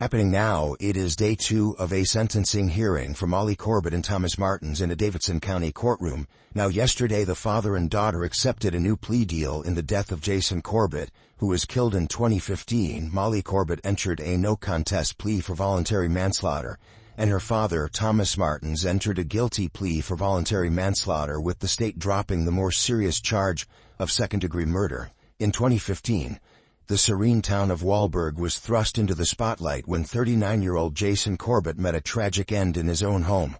Happening now, it is day 2 of a sentencing hearing for Molly Corbett and Thomas Martins in a Davidson County courtroom. Now yesterday the father and daughter accepted a new plea deal in the death of Jason Corbett, who was killed in 2015. Molly Corbett entered a no-contest plea for voluntary manslaughter, and her father, Thomas Martins, entered a guilty plea for voluntary manslaughter, with the state dropping the more serious charge of second-degree murder. In 2015, the serene town of Wahlberg was thrust into the spotlight when 39-year-old Jason Corbett met a tragic end in his own home.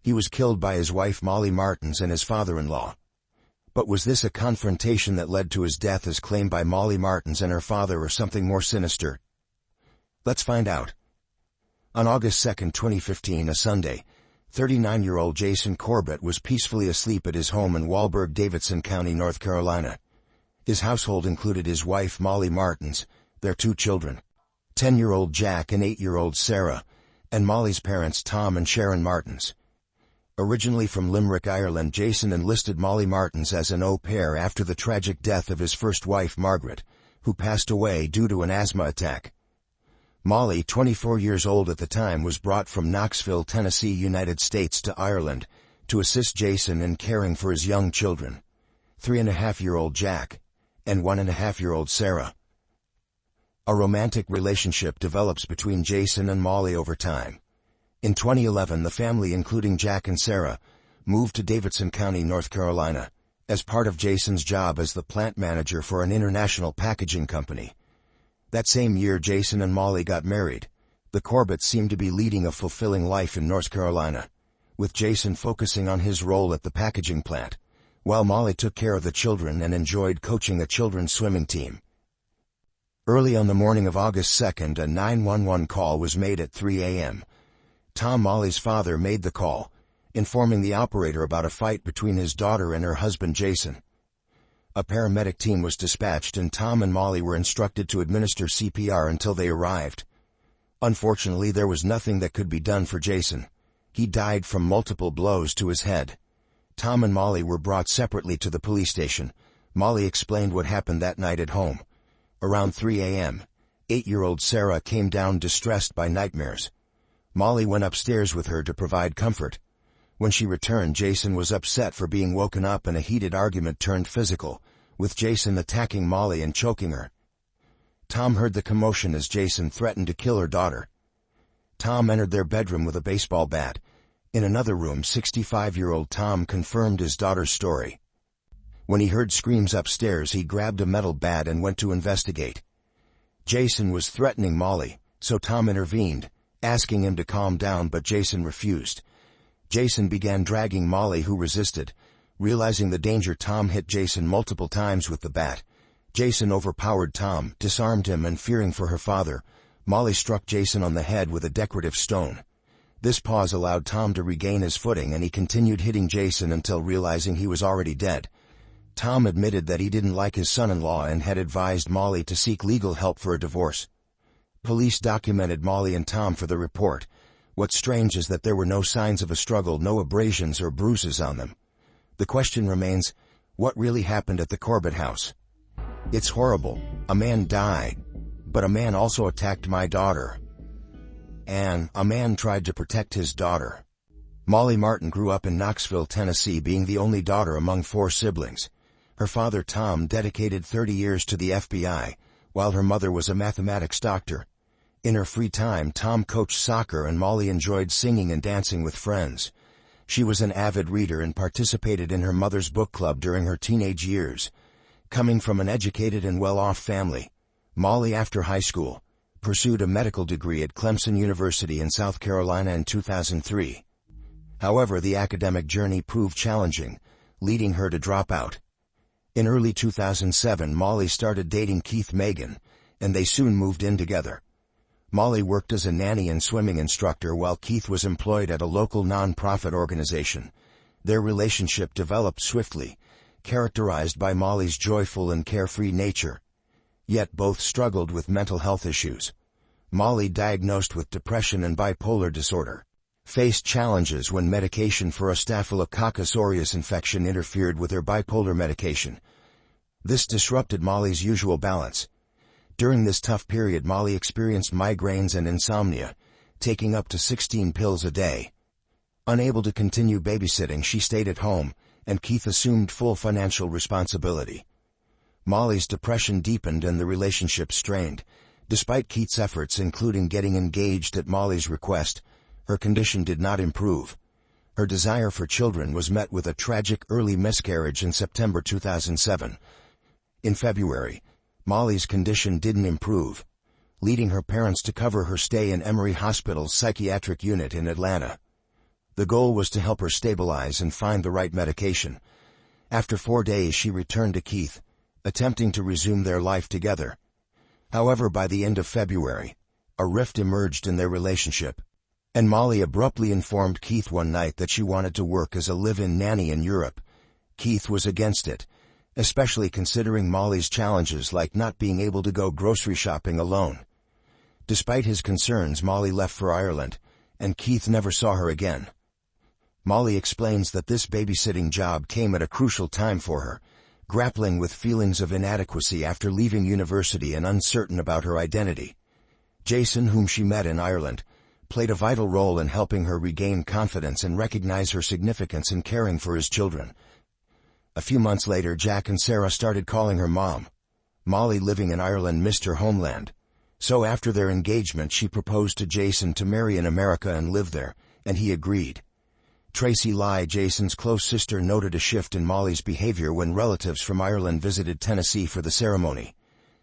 He was killed by his wife Molly Martins and his father-in-law. But was this a confrontation that led to his death as claimed by Molly Martins and her father, or something more sinister? Let's find out. On August 2, 2015, a Sunday, 39-year-old Jason Corbett was peacefully asleep at his home in Wahlberg, Davidson County, North Carolina. His household included his wife Molly Martins, their 2 children, 10-year-old Jack and 8-year-old Sarah, and Molly's parents Tom and Sharon Martins. Originally from Limerick, Ireland, Jason enlisted Molly Martins as an au pair after the tragic death of his first wife Margaret, who passed away due to an asthma attack. Molly, 24 years old at the time, was brought from Knoxville, Tennessee, United States to Ireland to assist Jason in caring for his young children, 3.5-year-old Jack and 1.5-year-old Sarah. A romantic relationship develops between Jason and Molly over time. In 2011, the family, including Jack and Sarah, moved to Davidson County, North Carolina, as part of Jason's job as the plant manager for an international packaging company. That same year, Jason and Molly got married. The Corbetts seemed to be leading a fulfilling life in North Carolina, with Jason focusing on his role at the packaging plant, while Molly took care of the children and enjoyed coaching a children's swimming team. Early on the morning of August 2nd, a 911 call was made at 3 a.m. Tom, Molly's father, made the call, informing the operator about a fight between his daughter and her husband Jason. A paramedic team was dispatched, and Tom and Molly were instructed to administer CPR until they arrived. Unfortunately, there was nothing that could be done for Jason. He died from multiple blows to his head. Tom and Molly were brought separately to the police station. Molly explained what happened that night at home. Around 3 a.m., 8-year-old Sarah came down distressed by nightmares. Molly went upstairs with her to provide comfort. When she returned, Jason was upset for being woken up, and a heated argument turned physical, with Jason attacking Molly and choking her. Tom heard the commotion as Jason threatened to kill her daughter. Tom entered their bedroom with a baseball bat. In another room, 65-year-old Tom confirmed his daughter's story. When he heard screams upstairs, he grabbed a metal bat and went to investigate. Jason was threatening Molly, so Tom intervened, asking him to calm down, but Jason refused. Jason began dragging Molly, who resisted. Realizing the danger, Tom hit Jason multiple times with the bat. Jason overpowered Tom, disarmed him, and fearing for her father, Molly struck Jason on the head with a decorative stone. This pause allowed Tom to regain his footing, and he continued hitting Jason until realizing he was already dead. Tom admitted that he didn't like his son-in-law and had advised Molly to seek legal help for a divorce. Police documented Molly and Tom for the report. What's strange is that there were no signs of a struggle, no abrasions or bruises on them. The question remains, what really happened at the Corbett house? It's horrible. A man died, but a man also attacked my daughter. And a man tried to protect his daughter. Molly Martin grew up in Knoxville, Tennessee, being the only daughter among 4 siblings. Her father, Tom, dedicated 30 years to the FBI, while her mother was a mathematics doctor. In her free time, Tom coached soccer, and Molly enjoyed singing and dancing with friends. She was an avid reader and participated in her mother's book club during her teenage years. Coming from an educated and well-off family, Molly, after high school, pursued a medical degree at Clemson University in South Carolina in 2003. However, the academic journey proved challenging, leading her to drop out. In early 2007, Molly started dating Keith Megan, and they soon moved in together. Molly worked as a nanny and swimming instructor while Keith was employed at a local non-profit organization. Their relationship developed swiftly, characterized by Molly's joyful and carefree nature. Yet both struggled with mental health issues. Molly, diagnosed with depression and bipolar disorder, faced challenges when medication for a Staphylococcus aureus infection interfered with her bipolar medication. This disrupted Molly's usual balance. During this tough period, Molly experienced migraines and insomnia, taking up to 16 pills a day. Unable to continue babysitting, she stayed at home, and Keith assumed full financial responsibility. Molly's depression deepened and the relationship strained. Despite Keith's efforts, including getting engaged at Molly's request, her condition did not improve. Her desire for children was met with a tragic early miscarriage in September 2007. In February, Molly's condition didn't improve, leading her parents to cover her stay in Emory Hospital's psychiatric unit in Atlanta. The goal was to help her stabilize and find the right medication. After 4 days, she returned to Keith, attempting to resume their life together. However, by the end of February, a rift emerged in their relationship, and Molly abruptly informed Keith one night that she wanted to work as a live-in nanny in Europe. Keith was against it, especially considering Molly's challenges like not being able to go grocery shopping alone. Despite his concerns, Molly left for Ireland, and Keith never saw her again. Molly explains that this babysitting job came at a crucial time for her, grappling with feelings of inadequacy after leaving university and uncertain about her identity. Jason, whom she met in Ireland, played a vital role in helping her regain confidence and recognize her significance in caring for his children. A few months later, Jack and Sarah started calling her mom. Molly, living in Ireland, missed her homeland. So after their engagement, she proposed to Jason to marry in America and live there, and he agreed. Tracy Lai, Jason's close sister, noted a shift in Molly's behavior when relatives from Ireland visited Tennessee for the ceremony.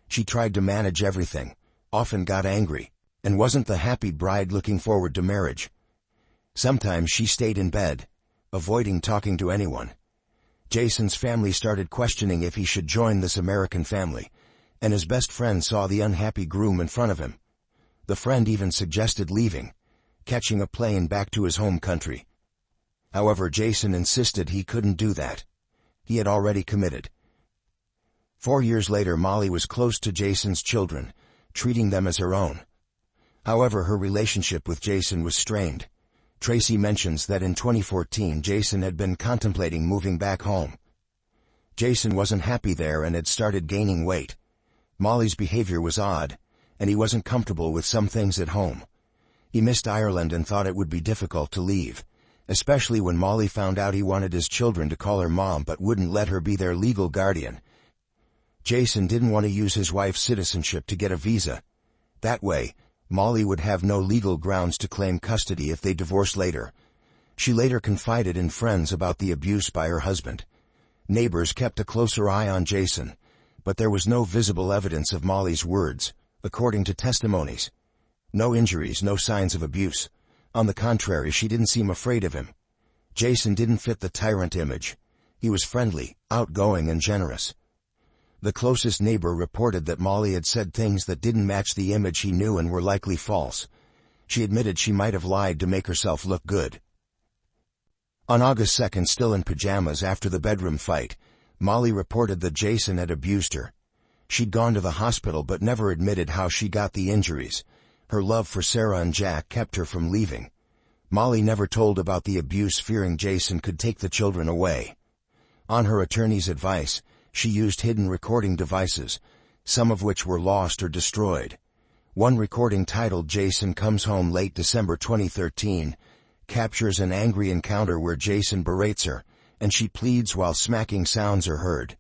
She tried to manage everything, often got angry, and wasn't the happy bride looking forward to marriage. Sometimes she stayed in bed, avoiding talking to anyone. Jason's family started questioning if he should join this American family, and his best friend saw the unhappy groom in front of him. The friend even suggested leaving, catching a plane back to his home country. However, Jason insisted he couldn't do that. He had already committed. 4 years later, Molly was close to Jason's children, treating them as her own. However, her relationship with Jason was strained. Tracy mentions that in 2014, Jason had been contemplating moving back home. Jason wasn't happy there and had started gaining weight. Molly's behavior was odd, and he wasn't comfortable with some things at home. He missed Ireland and thought it would be difficult to leave, especially when Molly found out he wanted his children to call her mom but wouldn't let her be their legal guardian. Jason didn't want to use his wife's citizenship to get a visa. That way, Molly would have no legal grounds to claim custody if they divorced later. She later confided in friends about the abuse by her husband. Neighbors kept a closer eye on Jason, but there was no visible evidence of Molly's words, according to testimonies. No injuries, no signs of abuse. On the contrary, she didn't seem afraid of him. Jason didn't fit the tyrant image. He was friendly, outgoing, and generous. The closest neighbor reported that Molly had said things that didn't match the image he knew and were likely false. She admitted she might have lied to make herself look good. On August 2nd, still in pajamas after the bedroom fight, Molly reported that Jason had abused her. She'd gone to the hospital but never admitted how she got the injuries. Her love for Sarah and Jack kept her from leaving. Molly never told about the abuse, fearing Jason could take the children away. On her attorney's advice, she used hidden recording devices, some of which were lost or destroyed. One recording, titled "Jason Comes Home Late," December 2013, captures an angry encounter where Jason berates her, and she pleads while smacking sounds are heard.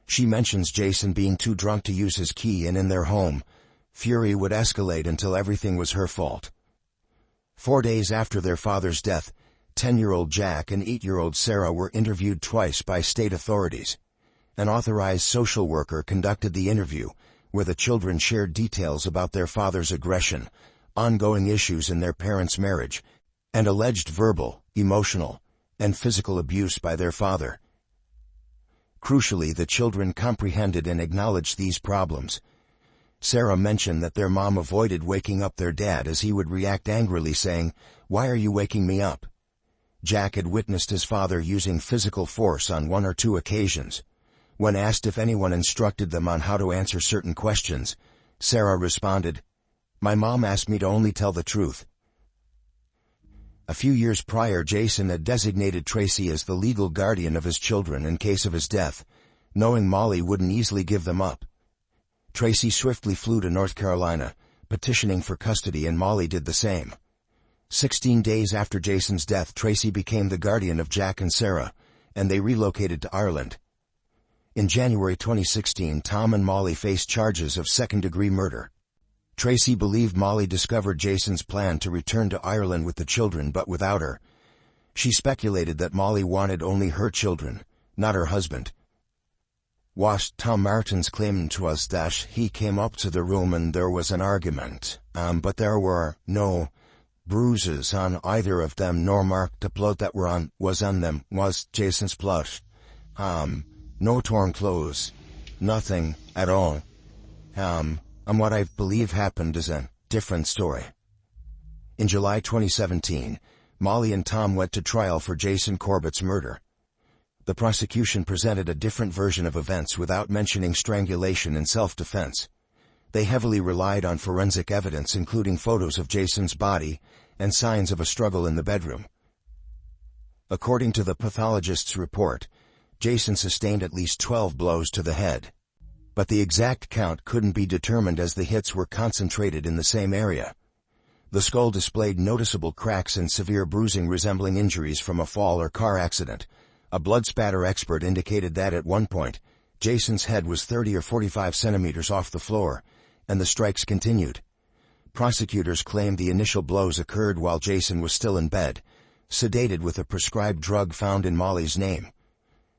She mentions Jason being too drunk to use his key, and in their home, fury would escalate until everything was her fault. 4 days after their father's death, 10-year-old Jack and 8-year-old Sarah were interviewed twice by state authorities. An authorized social worker conducted the interview, where the children shared details about their father's aggression, ongoing issues in their parents' marriage, and alleged verbal, emotional, and physical abuse by their father. Crucially, the children comprehended and acknowledged these problems. Sarah mentioned that their mom avoided waking up their dad as he would react angrily, saying, "Why are you waking me up?" Jack had witnessed his father using physical force on 1 or 2 occasions. When asked if anyone instructed them on how to answer certain questions, Sarah responded, "My mom asked me to only tell the truth." A few years prior, Jason had designated Tracy as the legal guardian of his children in case of his death, knowing Molly wouldn't easily give them up. Tracy swiftly flew to North Carolina, petitioning for custody, and Molly did the same. 16 days after Jason's death, Tracy became the guardian of Jack and Sarah, and they relocated to Ireland. In January 2016, Tom and Molly faced charges of second-degree murder. Tracy believed Molly discovered Jason's plan to return to Ireland with the children, but without her. She speculated that Molly wanted only her children, not her husband. Tom Martin's claim to us that he came up to the room and there was an argument, but there were no bruises on either of them, nor mark the blood that was on them was Jason's blood. No torn clothes, nothing at all. And what I believe happened is a different story. In July 2017, Molly and Tom went to trial for Jason Corbett's murder. The prosecution presented a different version of events without mentioning strangulation and self-defense. They heavily relied on forensic evidence, including photos of Jason's body and signs of a struggle in the bedroom. According to the pathologist's report, Jason sustained at least 12 blows to the head. But the exact count couldn't be determined as the hits were concentrated in the same area. The skull displayed noticeable cracks and severe bruising resembling injuries from a fall or car accident. A blood spatter expert indicated that at one point, Jason's head was 30 or 45 centimeters off the floor, and the strikes continued. Prosecutors claimed the initial blows occurred while Jason was still in bed, sedated with a prescribed drug found in Molly's name.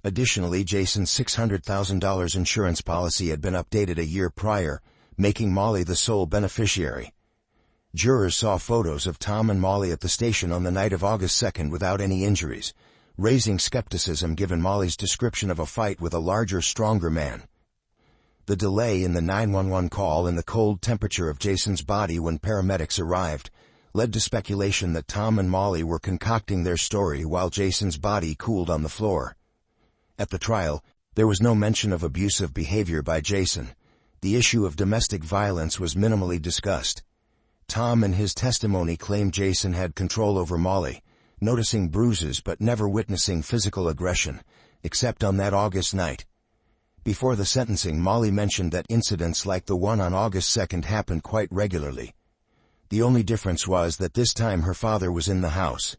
Additionally, Jason's $600,000 insurance policy had been updated a year prior, making Molly the sole beneficiary. Jurors saw photos of Tom and Molly at the station on the night of August 2nd without any injuries, raising skepticism given Molly's description of a fight with a larger, stronger man. The delay in the 911 call and the cold temperature of Jason's body when paramedics arrived led to speculation that Tom and Molly were concocting their story while Jason's body cooled on the floor. At the trial, there was no mention of abusive behavior by Jason. The issue of domestic violence was minimally discussed. Tom in his testimony claimed Jason had control over Molly, noticing bruises but never witnessing physical aggression, except on that August night. Before the sentencing, Molly mentioned that incidents like the one on August 2nd happened quite regularly. The only difference was that this time her father was in the house.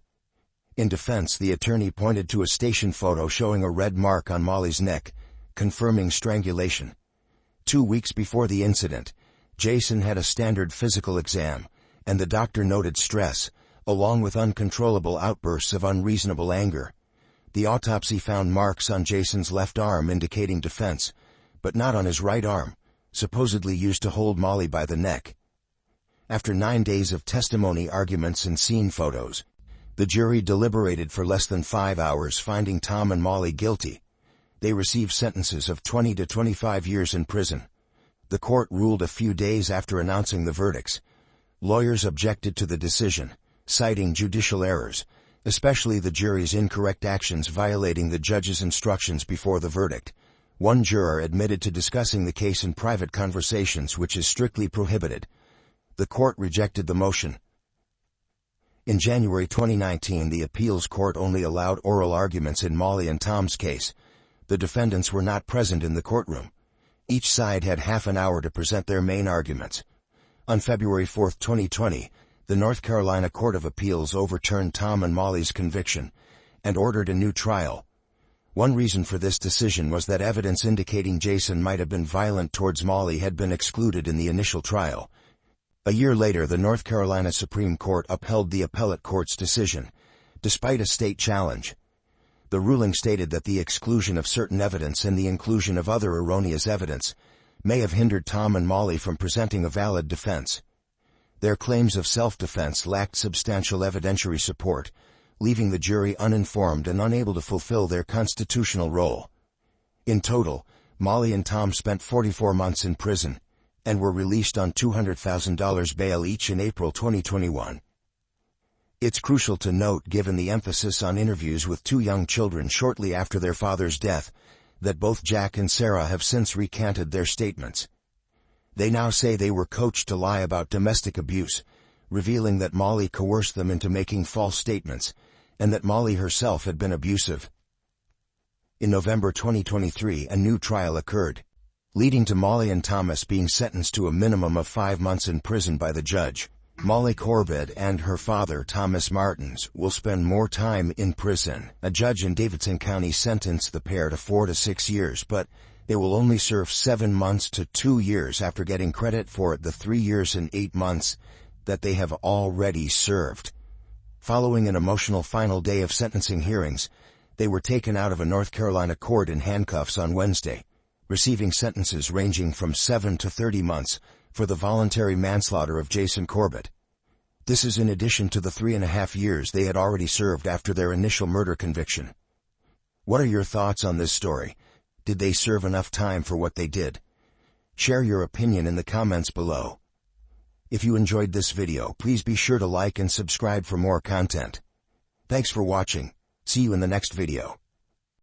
In defense, the attorney pointed to a station photo showing a red mark on Molly's neck, confirming strangulation. 2 weeks before the incident, Jason had a standard physical exam, and the doctor noted stress, along with uncontrollable outbursts of unreasonable anger. The autopsy found marks on Jason's left arm indicating defense, but not on his right arm, supposedly used to hold Molly by the neck. After 9 days of testimony, arguments, and scene photos, the jury deliberated for less than 5 hours, finding Tom and Molly guilty. They received sentences of 20 to 25 years in prison. The court ruled a few days after announcing the verdicts. Lawyers objected to the decision, citing judicial errors, especially the jury's incorrect actions violating the judge's instructions before the verdict. One juror admitted to discussing the case in private conversations, which is strictly prohibited. The court rejected the motion. In January 2019, the appeals court only allowed oral arguments in Molly and Tom's case. The defendants were not present in the courtroom. Each side had half an hour to present their main arguments. On February 4, 2020, the North Carolina Court of Appeals overturned Tom and Molly's conviction and ordered a new trial. One reason for this decision was that evidence indicating Jason might have been violent towards Molly had been excluded in the initial trial. A year later, the North Carolina Supreme Court upheld the appellate court's decision, despite a state challenge. The ruling stated that the exclusion of certain evidence and the inclusion of other erroneous evidence may have hindered Tom and Molly from presenting a valid defense. Their claims of self-defense lacked substantial evidentiary support, leaving the jury uninformed and unable to fulfill their constitutional role. In total, Molly and Tom spent 44 months in prison and were released on $200,000 bail each in April 2021. It's crucial to note, given the emphasis on interviews with 2 young children shortly after their father's death, that both Jack and Sarah have since recanted their statements. They now say they were coached to lie about domestic abuse, revealing that Molly coerced them into making false statements, and that Molly herself had been abusive. In November 2023, a new trial occurred. leading to Molly and Thomas being sentenced to a minimum of 5 months in prison by the judge. Molly Corbett and her father, Thomas Martins, will spend more time in prison. A judge in Davidson County sentenced the pair to 4 to 6 years, but they will only serve 7 months to 2 years after getting credit for the 3 years and 8 months that they have already served. Following an emotional final day of sentencing hearings, they were taken out of a North Carolina court in handcuffs on Wednesday, receiving sentences ranging from 7 to 30 months for the voluntary manslaughter of Jason Corbett. This is in addition to the 3.5 years they had already served after their initial murder conviction. What are your thoughts on this story? Did they serve enough time for what they did? Share your opinion in the comments below. If you enjoyed this video, please be sure to like and subscribe for more content. Thanks for watching. See you in the next video.